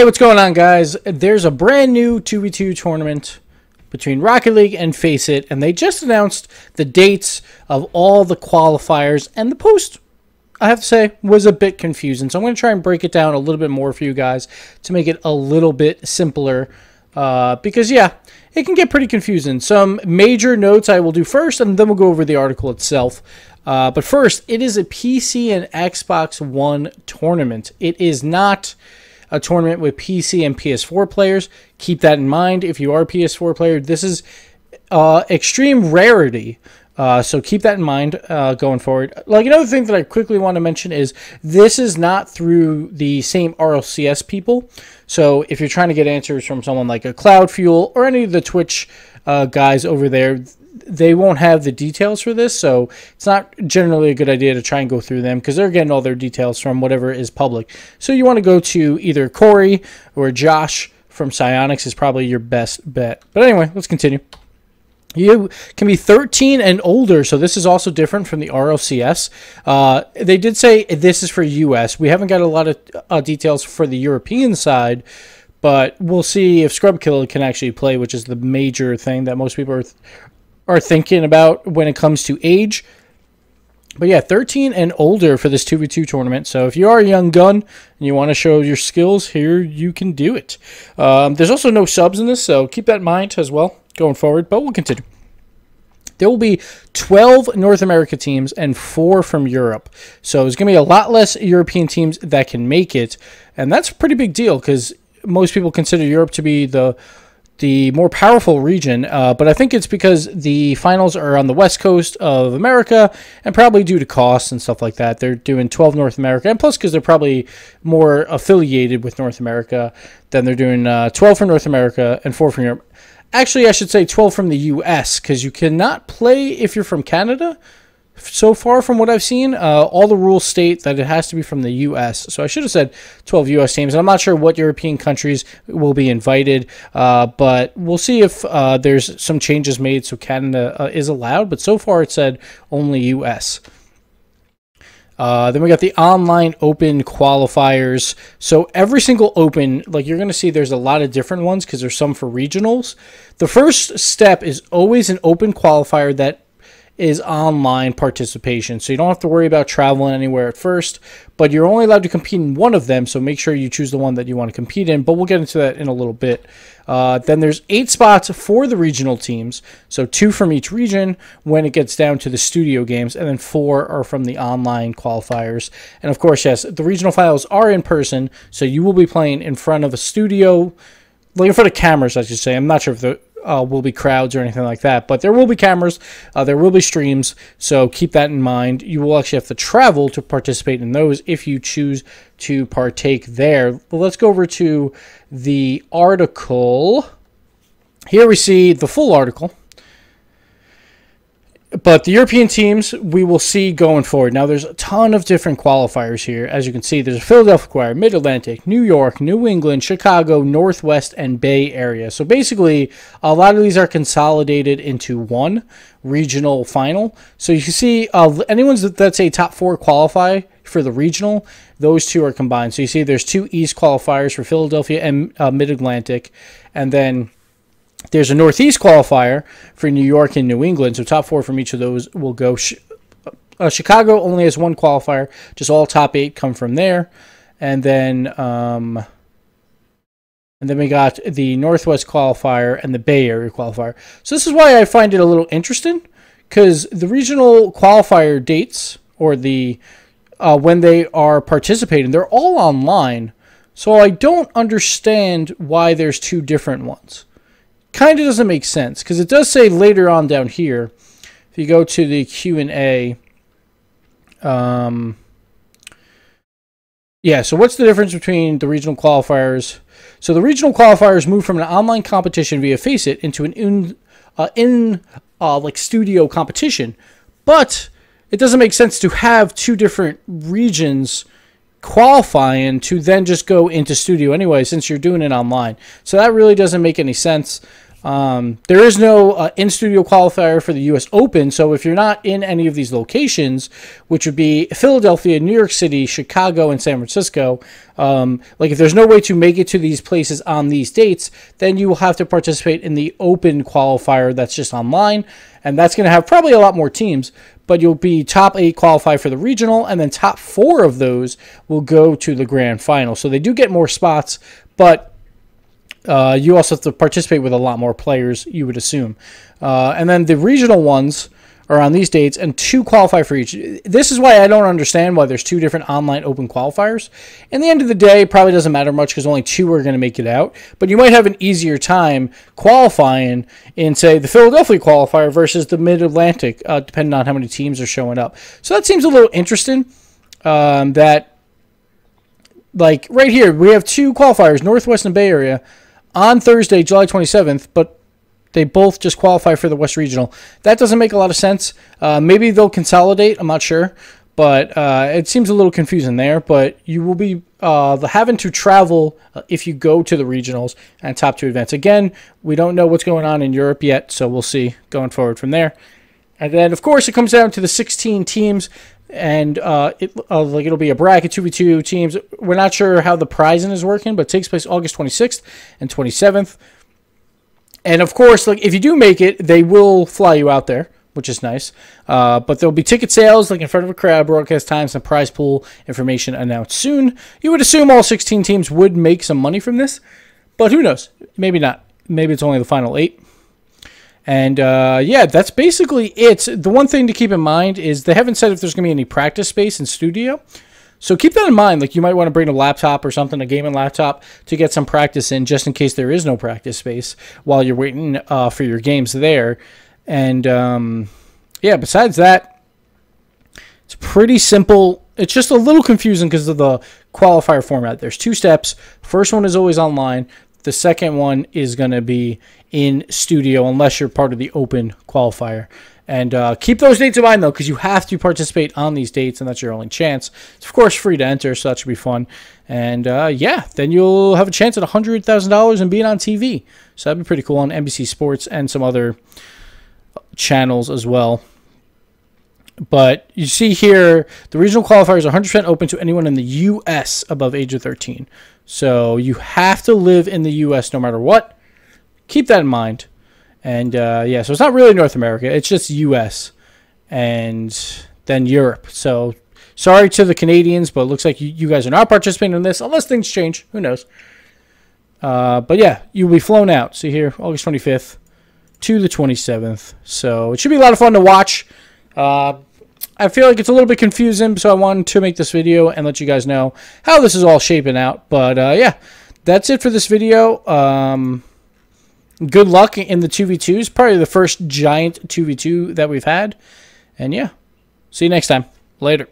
Hey, what's going on, guys? There's a brand new 2v2 tournament between Rocket League and Face It, and they just announced the dates of all the qualifiers, and the post, I have to say, was a bit confusing. So I'm going to try and break it down a little bit more for you guys to make it a little bit simpler, because, yeah, it can get pretty confusing. Some major notes I will do first, and then we'll go over the article itself. But first, it is a PC and Xbox One tournament. It is not a tournament with PC and PS4 players. Keep that in mind. If you are a PS4 player, this is extreme rarity. So keep that in mind going forward. Like, another thing that I quickly want to mention is this is not through the same RLCS people. So if you're trying to get answers from someone like a Cloud Fuel or any of the Twitch guys over there, they won't have the details for this, so it's not generally a good idea to try and go through them because they're getting all their details from whatever is public. So you want to go to either Corey or Josh from Psyonix is probably your best bet. But anyway, let's continue. You can be 13 and older, so this is also different from the RLCS. They did say this is for US. We haven't got a lot of details for the European side, but we'll see if Scrub Killer can actually play, which is the major thing that most people are thinking about when it comes to age. But yeah, 13 and older for this 2v2 tournament. So if you are a young gun and you want to show your skills, here you can do it. There's also no subs in this, so keep that in mind as well going forward. But we'll continue. There will be 12 North America teams and 4 from Europe. So there's going to be a lot less European teams that can make it. And that's a pretty big deal because most people consider Europe to be the more powerful region, but I think it's because the finals are on the west coast of America, and probably due to costs and stuff like that. They're doing 12 North America, and plus because they're probably more affiliated with North America, then they're doing 12 for North America and 4 from Europe. Actually, I should say 12 from the US, because you cannot play if you're from Canada. So far from what I've seen, all the rules state that it has to be from the U.S. So I should have said 12 U.S. teams. And I'm not sure what European countries will be invited, but we'll see if there's some changes made so Canada is allowed. But so far it said only U.S. Then we got the online open qualifiers. So every single open, like you're going to see there's a lot of different ones because there's some for regionals. The first step is always an open qualifier that is online participation. So you don't have to worry about traveling anywhere at first, but you're only allowed to compete in one of them, so make sure you choose the one that you want to compete in, but we'll get into that in a little bit. Then there's 8 spots for the regional teams, so 2 from each region when it gets down to the studio games, and then 4 are from the online qualifiers. And of course, yes, the regional finals are in person, so you will be playing in front of a studio, like in front of cameras, I should say. I'm not sure if the will be crowds or anything like that, but there will be cameras, there will be streams, so keep that in mind. You will actually have to travel to participate in those if you choose to partake there. But let's go over to the article. Here we see the full article. But the European teams, we will see going forward. Now, there's a ton of different qualifiers here. As you can see, there's a Philadelphia Choir, Mid-Atlantic, New York, New England, Chicago, Northwest, and Bay Area. So basically, a lot of these are consolidated into one regional final. So you can see anyone that's a top 4 qualify for the regional, those 2 are combined. So you see there's 2 East qualifiers for Philadelphia and Mid-Atlantic, and then there's a Northeast qualifier for New York and New England, so top 4 from each of those will go. Chicago only has 1 qualifier, just all top 8 come from there, and then we got the Northwest qualifier and the Bay Area qualifier. So this is why I find it a little interesting, because the regional qualifier dates or the when they are participating, they're all online. So I don't understand why there's 2 different ones. Kind of doesn't make sense because it does say later on down here, if you go to the Q&A, yeah, so what's the difference between the regional qualifiers? So the regional qualifiers move from an online competition via Face It into an like studio competition, but it doesn't make sense to have 2 different regions qualifying to then just go into studio anyway, since you're doing it online. So that really doesn't make any sense. There is no in-studio qualifier for the U.S. Open, so if you're not in any of these locations, which would be Philadelphia, New York City, Chicago, and San Francisco, like if there's no way to make it to these places on these dates, then you will have to participate in the Open qualifier that's just online, and that's going to have probably a lot more teams, but you'll be top 8 qualify for the regional, and then top 4 of those will go to the grand final. So they do get more spots, but you also have to participate with a lot more players, you would assume. And then the regional ones are on these dates, and 2 qualify for each. This is why I don't understand why there's 2 different online open qualifiers. In the end of the day, it probably doesn't matter much because only 2 are going to make it out. But you might have an easier time qualifying in, say, the Philadelphia qualifier versus the Mid-Atlantic, depending on how many teams are showing up. So that seems a little interesting, that, like, right here, we have 2 qualifiers, Northwest and Bay Area, on Thursday, July 27th, but they both just qualify for the West Regional. That doesn't make a lot of sense. Maybe they'll consolidate. I'm not sure. But it seems a little confusing there. But you will be having to travel if you go to the regionals and top 2 events. Again, we don't know what's going on in Europe yet, so we'll see going forward from there. And then, of course, it comes down to the 16 teams. And it'll be a bracket, 2v2 teams. We're not sure how the prizing is working, but it takes place August 26th and 27th. And, of course, like if you do make it, they will fly you out there, which is nice. But there'll be ticket sales like in front of a crowd, broadcast times, and prize pool information announced soon. You would assume all 16 teams would make some money from this, but who knows? Maybe not. Maybe it's only the final 8. And, yeah, that's basically it. The one thing to keep in mind is they haven't said if there's going to be any practice space in studio. So keep that in mind. Like, you might want to bring a laptop or something, a gaming laptop, to get some practice in just in case there is no practice space while you're waiting for your games there. And, yeah, besides that, it's pretty simple. It's just a little confusing because of the qualifier format. There's 2 steps. First one is always online. The second one is going to be in studio unless you're part of the open qualifier. And keep those dates in mind, though, because you have to participate on these dates, and that's your only chance. It's, of course, free to enter, so that should be fun. And, yeah, then you'll have a chance at $100,000 and being on TV. So that'd be pretty cool on NBC Sports and some other channels as well. But you see here, the regional qualifier is 100% open to anyone in the U.S. above age of 13. So you have to live in the U.S. no matter what. Keep that in mind. And, yeah, so it's not really North America. It's just U.S. and then Europe. So sorry to the Canadians, but it looks like you guys are not participating in this unless things change. Who knows? But, yeah, you'll be flown out. See here, August 25th to the 27th. So it should be a lot of fun to watch. I feel like it's a little bit confusing, so I wanted to make this video and let you guys know how this is all shaping out. But, yeah, that's it for this video. Good luck in the 2v2s. Probably the first giant 2v2 that we've had. And, yeah, see you next time. Later.